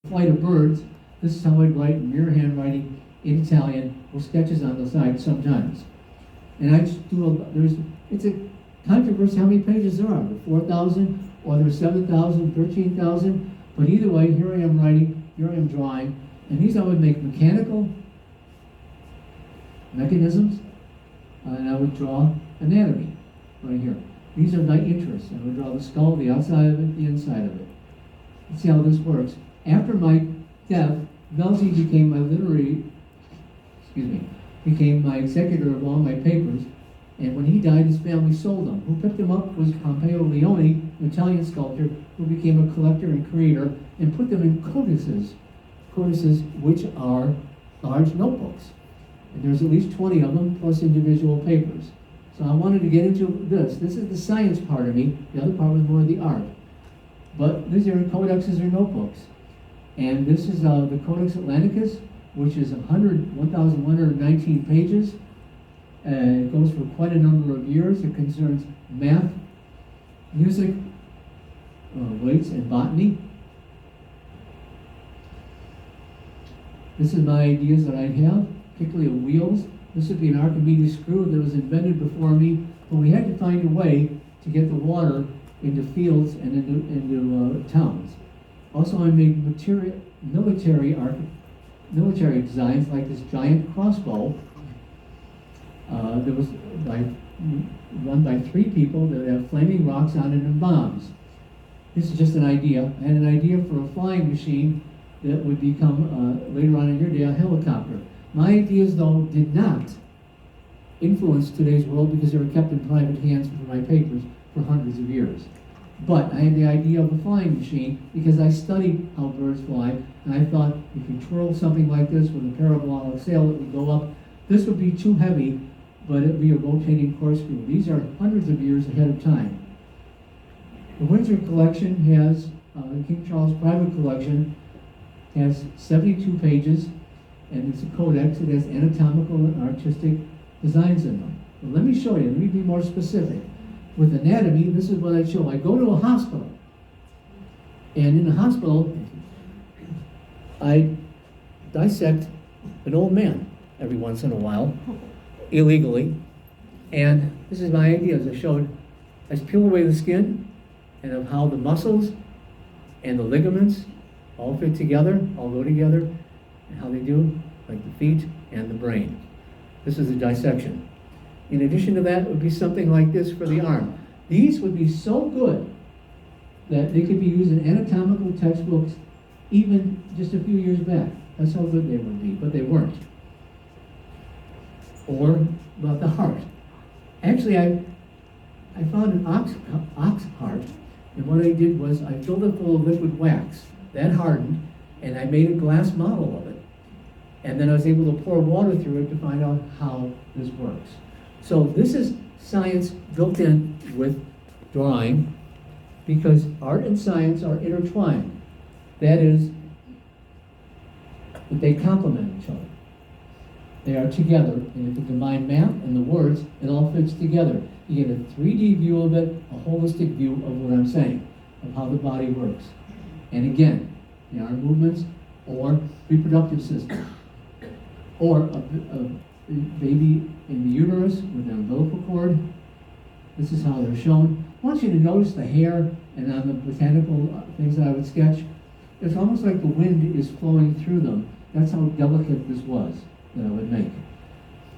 flight of birds. This is how I'd write in mirror handwriting in Italian with sketches on the side sometimes. And I just do it's a controversy how many pages there are. 4,000, or there's 7,000, 13,000. But either way, here I am writing, here I am drawing. And these I would make mechanical mechanisms, and I would draw anatomy right here. These are my interests. I would draw the skull, the outside of it, the inside of it. Let's see how this works. After my death, Vinci became became my executor of all my papers, and when he died, his family sold them. Who picked them up was Pompeo Leone, an Italian sculptor, who became a collector and creator, and put them in codices which are large notebooks. And there's at least 20 of them, plus individual papers. So I wanted to get into this. This is the science part of me. The other part was more the art. But these are codexes or notebooks. And this is the Codex Atlanticus, which is 1,119 pages. It goes for quite a number of years. It concerns math, music, weights, and botany. This is my ideas that I have, particularly of wheels. This would be an Archimedes screw that was invented before me, but we had to find a way to get the water into fields and into towns. Also, I made military designs like this giant crossbow that was run by 3 people that have flaming rocks on it and bombs. This is just an idea. I had an idea for a flying machine that would become, later on in your day, a helicopter. My ideas, though, did not influence today's world because they were kept in private hands for my papers for hundreds of years. But I had the idea of a flying machine because I studied how birds fly, and I thought if you twirl something like this with a parabolic sail, it would go up. This would be too heavy, but it would be a rotating corkscrew. These are hundreds of years ahead of time. The Windsor collection has, the King Charles private collection, has 72 pages, and it's a codex. It has anatomical and artistic designs in them. But let me show you. Let me be more specific. With anatomy, this is what I show. I go to a hospital, and in the hospital, I dissect an old man every once in a while, illegally. And this is my ideas. I peel away the skin, and of how the muscles and the ligaments all fit together, all go together, and how they do, like the feet and the brain. This is a dissection. In addition to that, it would be something like this for the arm. These would be so good that they could be used in anatomical textbooks even just a few years back. That's how good they would be, but they weren't. Or about the heart. Actually, I found an ox heart, and what I did was I filled it full of liquid wax. That hardened, and I made a glass model of it. And then I was able to pour water through it to find out how this works. So this is science built in with drawing, because art and science are intertwined. That is, they complement each other. They are together, and if you combine math and the words, it all fits together. You get a 3D view of it, a holistic view of what I'm saying, of how the body works. And again, the arm movements, or reproductive system, or a baby in the uterus with an umbilical cord. This is how they're shown. I want you to notice the hair, and on the botanical things that I would sketch, it's almost like the wind is flowing through them. That's how delicate this was that I would make.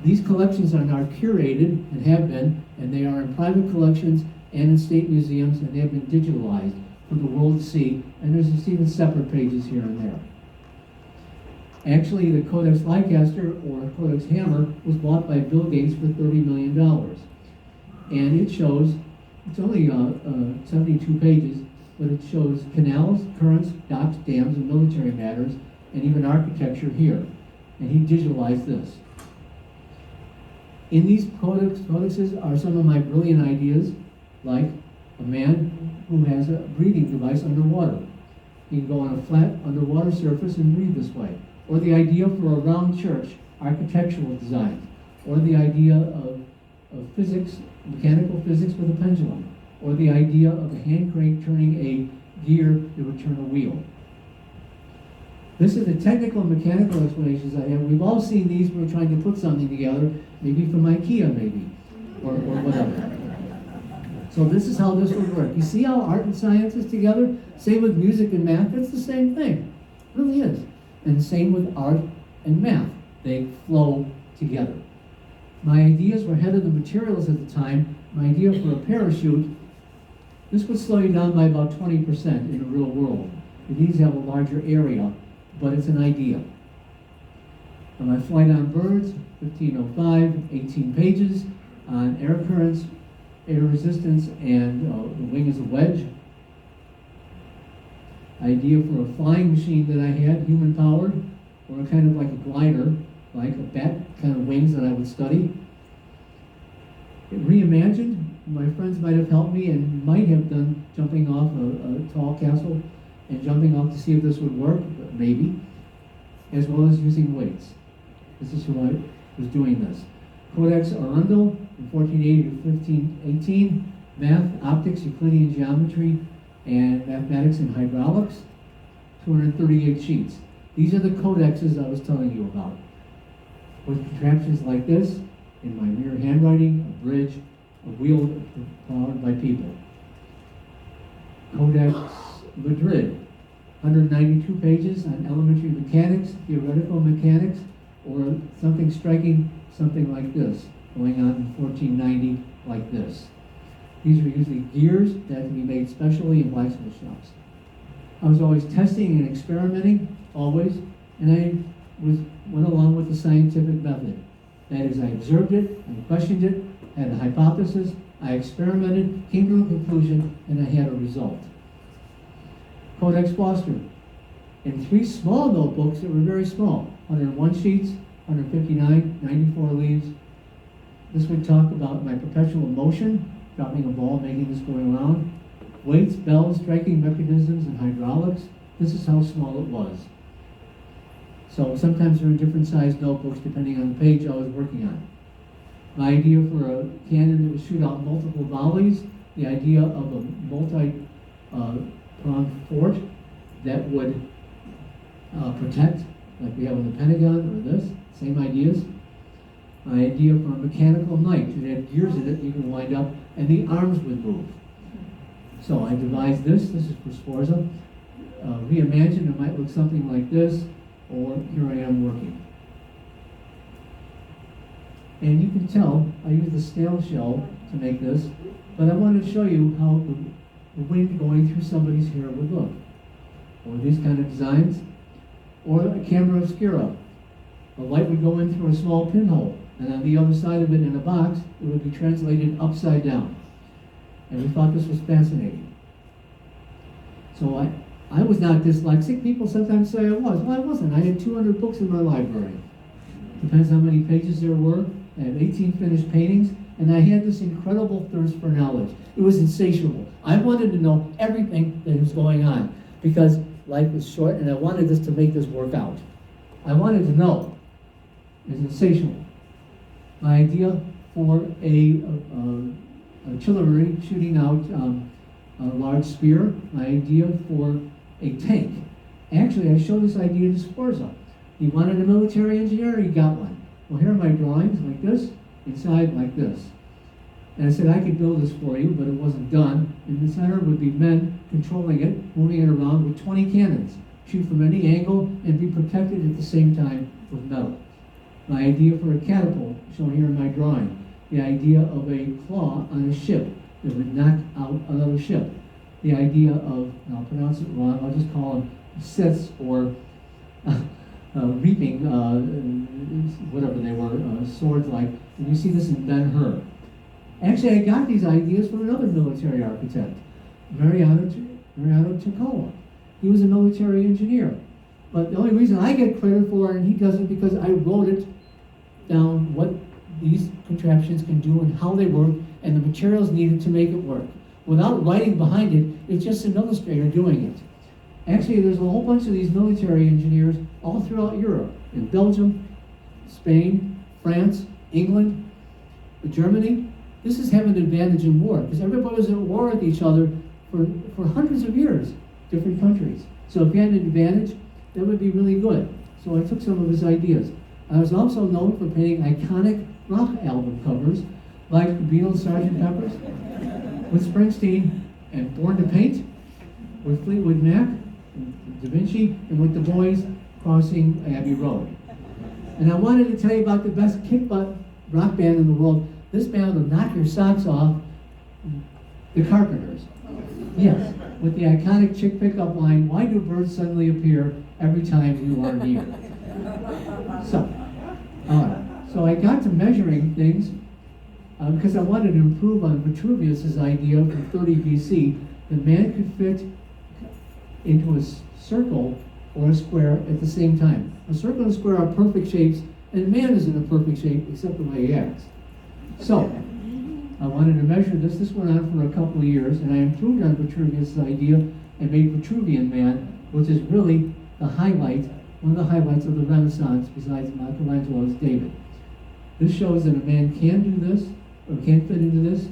These collections are now curated, and have been, and they are in private collections and in state museums, and they have been digitalized for the world to see, and there's just even separate pages here and there. Actually, the Codex Leicester, or Codex Hammer, was bought by Bill Gates for $30 million. And it shows, it's only 72 pages, but it shows canals, currents, docks, dams, and military matters, and even architecture here. And he digitalized this. In these codexes are some of my brilliant ideas, like a man who has a breathing device underwater. He can go on a flat underwater surface and breathe this way. Or the idea for a round church, architectural design. Or the idea of physics, mechanical physics with a pendulum. Or the idea of a hand crank turning a gear that would turn a wheel. This is the technical and mechanical explanations I have. We've all seen these when we're trying to put something together, maybe from IKEA, maybe, or whatever. So this is how this would work. You see how art and science is together? Same with music and math. It's the same thing. It really is. And same with art and math. They flow together. My ideas were ahead of the materials at the time. My idea for a parachute, this would slow you down by about 20% in the real world. It needs to have a larger area, but it's an idea. And my flight on birds, 1505, 18 pages on air currents, air resistance, and the wing is a wedge. Idea for a flying machine that I had, human powered, or a kind of like a glider, like a bat kind of wings that I would study. It reimagined. My friends might have helped me and might have done jumping off a tall castle and jumping off to see if this would work, but maybe, as well as using weights. This is who I was doing this. Codex Arundel from 1480 to 1518, math, optics, Euclidean geometry, and mathematics and hydraulics, 238 sheets. These are the codexes I was telling you about, with contraptions like this, in my mere handwriting, a bridge, a wheel powered by people. Codex Madrid, 192 pages on elementary mechanics, theoretical mechanics, or something striking, something like this, going on in 1490 like this. These were usually gears that had to be made specially in blacksmith shops. I was always testing and experimenting, always, and I went along with the scientific method. That is, I observed it, I questioned it, had a hypothesis, I experimented, came to a conclusion, and I had a result. Codex Foster, in 3 small notebooks that were very small, 101 sheets, 159, 94 leaves. This would talk about my perpetual motion, dropping a ball, making this go around, weights, bells, striking mechanisms, and hydraulics. This is how small it was. So sometimes they're in different sized notebooks depending on the page I was working on. My idea for a cannon that would shoot out multiple volleys, the idea of a multi-pronged fort that would protect, like we have in the Pentagon or this, same ideas. My idea for a mechanical knife, it had gears in it you can wind up, and the arms would move. So I devised this is for Sforza. Reimagined, it might look something like this, or here I am working. And you can tell, I used a snail shell to make this, but I wanted to show you how the wind going through somebody's hair would look. Or these kind of designs. Or a camera obscura. The light would go in through a small pinhole, and on the other side of it in a box, it would be translated upside down. And we thought this was fascinating. So I was not dyslexic. People sometimes say I was. Well, I wasn't. I had 200 books in my library. Depends how many pages there were. I have 18 finished paintings, and I had this incredible thirst for knowledge. It was insatiable. I wanted to know everything that was going on, because life was short, and I wanted this to make this work out. I wanted to know. It was insatiable. My idea for a artillery shooting out a large spear, my idea for a tank. Actually, I showed this idea to Sforza. He wanted a military engineer, he got one. Well, here are my drawings, like this, inside like this. And I said I could build this for you, but it wasn't done. In the center would be men controlling it, moving it around with 20 cannons, shoot from any angle and be protected at the same time with metal. My idea for a catapult, shown here in my drawing. The idea of a claw on a ship that would knock out another ship. The idea of, and I'll pronounce it wrong, I'll just call them scythes or reaping, whatever they were, swords like. And you see this in Ben-Hur. Actually, I got these ideas from another military architect, Mariano Toccoa. He was a military engineer. But the only reason I get credit for it and he doesn't, because I wrote it down what these contraptions can do and how they work and the materials needed to make it work. Without writing behind it, it's just an illustrator doing it. Actually, there's a whole bunch of these military engineers all throughout Europe, in Belgium, Spain, France, England, Germany. This is having an advantage in war, because everybody was at war with each other for hundreds of years, different countries. So if you had an advantage, that would be really good. So I took some of his ideas. I was also known for painting iconic rock album covers, like the Beatles' Sgt. Pepper's, with Springsteen, and Born to Paint, with Fleetwood Mac, and Da Vinci, and with the Boys crossing Abbey Road. And I wanted to tell you about the best kick-butt rock band in the world. This band will knock your socks off, the Carpenters. Yes, with the iconic chick pickup line, "Why do birds suddenly appear every time you are near?" So, so I got to measuring things because I wanted to improve on Vitruvius's idea from 30 BC that man could fit into a circle or a square at the same time. A circle and a square are perfect shapes, and man is in a perfect shape except the way he acts. So, I wanted to measure this. This went on for a couple of years, and I improved on Vitruvius' idea and made Vitruvian Man, which is really the highlight, one of the highlights of the Renaissance, besides Michelangelo's David. This shows that a man can do this, or can fit into this,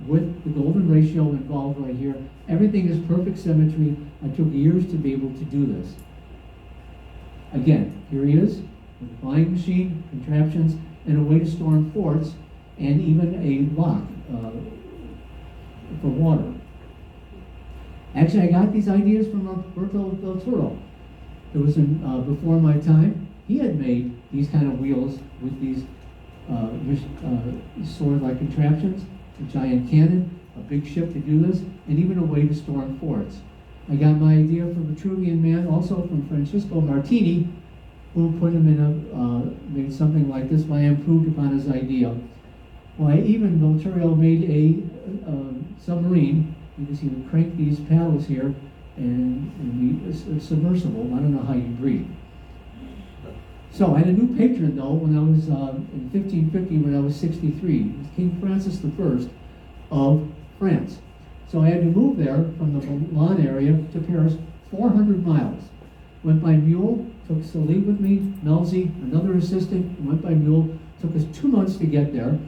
with the golden ratio involved right here. Everything is perfect symmetry. I took years to be able to do this. Again, here he is, with a flying machine, contraptions, and a way to storm forts, and even a lock for water. Actually, I got these ideas from Roberto del Toro. It was before my time. He had made these kind of wheels with these sword-like contraptions, a giant cannon, a big ship to do this, and even a way to storm forts. I got my idea from Vitruvian Man, also from Francesco Martini, who put him in made something like this. When I improved upon his idea. Why, even Voltario made a submarine. You can see him crank these paddles here, and be submersible. I don't know how you breathe. So I had a new patron, though, when I was in 1550, when I was 63. It was King Francis I of France. So I had to move there from the Milan area to Paris, 400 miles. Went by mule, took Salih with me, Melzi, another assistant, went by mule. Took us 2 months to get there.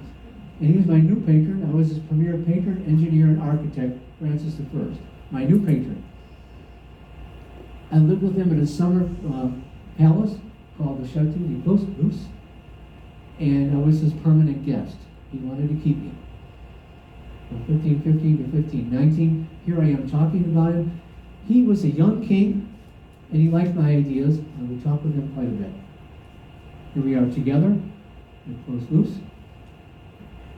And he was my new patron. I was his premier patron, engineer, and architect, Francis I, my new patron. I lived with him in a summer palace called the Chateau de Beauce, and I was his permanent guest. He wanted to keep me. From 1550 to 1519, here I am talking about him. He was a young king, and he liked my ideas, and we talked with him quite a bit. Here we are together, in close loose.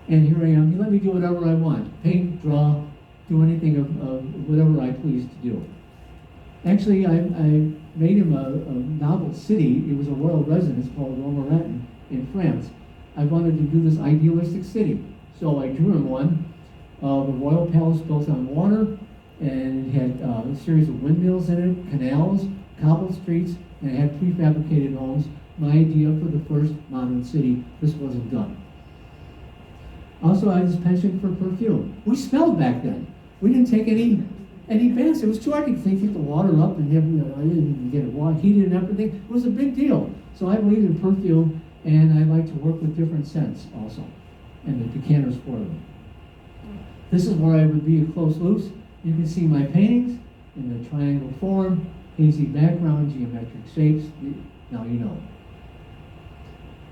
And here I am. He let me do whatever I want. Paint, draw, do anything of whatever I please to do. Actually, I made him a novel city. It was a royal residence called Romorantin in France. I wanted to do this idealistic city. So I drew him one of a royal palace built on water, and it had a series of windmills in it, canals, cobbled streets, and it had prefabricated homes. My idea for the first modern city. This wasn't done. Also, I had this penchant for perfume. We smelled back then. We didn't take any baths. It was too hard to keep the water up and get it heated and everything. It was a big deal. So I believe in perfume, and I like to work with different scents also, and the decanters for them. This is where I would be a close loose. You can see my paintings in the triangle form, hazy background, geometric shapes. Now you know.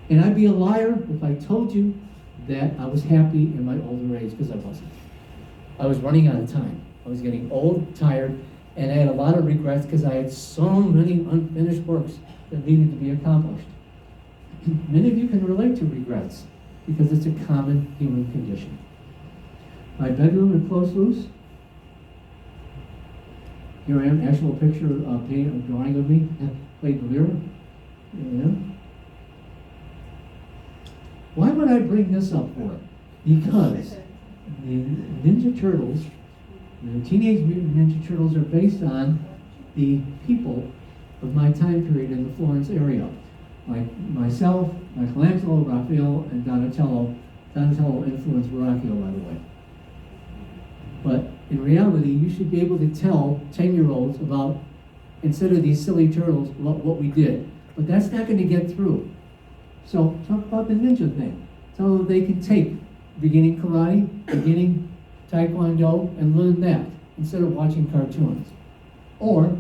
And I'd be a liar if I told you that I was happy in my older age, because I wasn't. I was running out of time. I was getting old, tired, and I had a lot of regrets because I had so many unfinished works that needed to be accomplished. Many of you can relate to regrets because it's a common human condition. My bedroom in close loose. Here I am, actual picture of drawing of me, played the mirror. Here I am. Why would I bring this up for? Because the Ninja Turtles, the Teenage Mutant Ninja Turtles, are based on the people of my time period in the Florence area. Like myself, Michelangelo, Raphael, and Donatello. Donatello influenced Verrocchio, by the way. But in reality, you should be able to tell 10-year-olds about, instead of these silly turtles, what we did. But that's not going to get through. So talk about the ninja thing. Tell them they can take beginning karate, beginning taekwondo, and learn that instead of watching cartoons. Or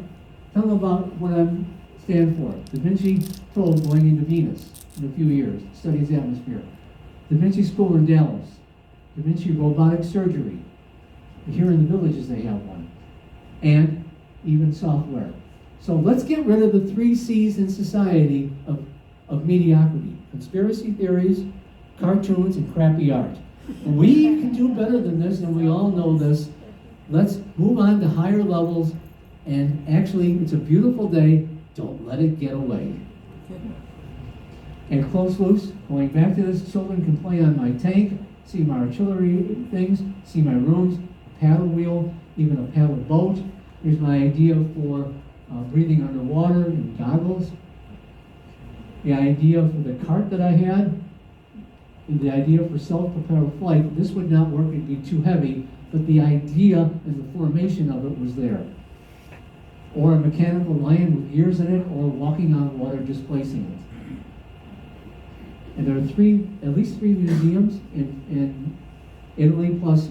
tell them about what I'm stand for? Da Vinci probe going into Venus in a few years, studies atmosphere. Da Vinci School in Dallas. Da Vinci robotic surgery. Here in the villages they have one. And even software. So let's get rid of the 3 C's in society of mediocrity. Conspiracy theories, cartoons, and crappy art. We can do better than this, and we all know this. Let's move on to higher levels, and actually, it's a beautiful day. Don't let it get away. And close loose, going back to this, children can play on my tank, see my artillery things, see my rooms, a paddle wheel, even a paddle boat. Here's my idea for breathing underwater and goggles. The idea for the cart that I had, the idea for self-propelled flight. This would not work, it'd be too heavy, but the idea and the formation of it was there. Or a mechanical lion with gears in it, or walking on water displacing it. And there are at least three museums in Italy, plus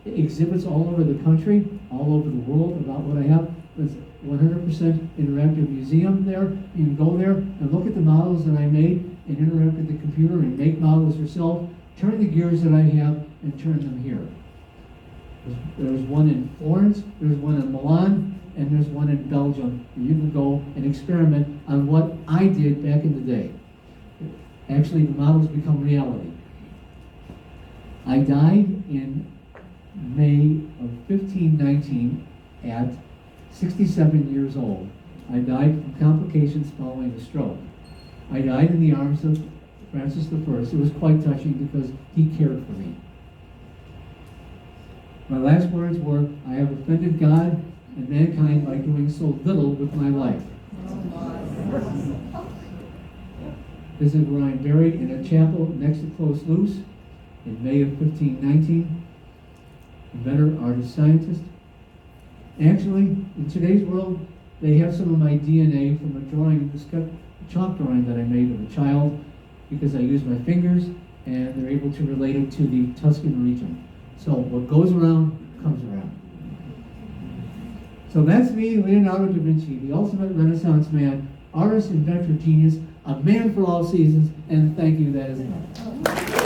exhibits all over the country, all over the world about what I have. There's 100% interactive museum there. You can go there and look at the models that I made and interact with the computer and make models yourself. Turn the gears that I have and turn them here. There's one in Florence, there's one in Milan, and there's one in Belgium. You can go and experiment on what I did back in the day. Actually, the models become reality. I died in May of 1519 at 67 years old. I died from complications following a stroke. I died in the arms of Francis I. It was quite touching because he cared for me. My last words were, I have offended God and mankind by doing so little with my life. This is where I'm buried in a chapel next to Close Loose in May of 1519. Inventor, artist, scientist. Actually, in today's world, they have some of my DNA from a drawing, this chalk drawing that I made of a child, because I use my fingers, and they're able to relate it to the Tuscan region. So what goes around, comes around. So that's me, Leonardo da Vinci, the ultimate Renaissance man, artist, inventor, genius, a man for all seasons, and thank you, that is enough.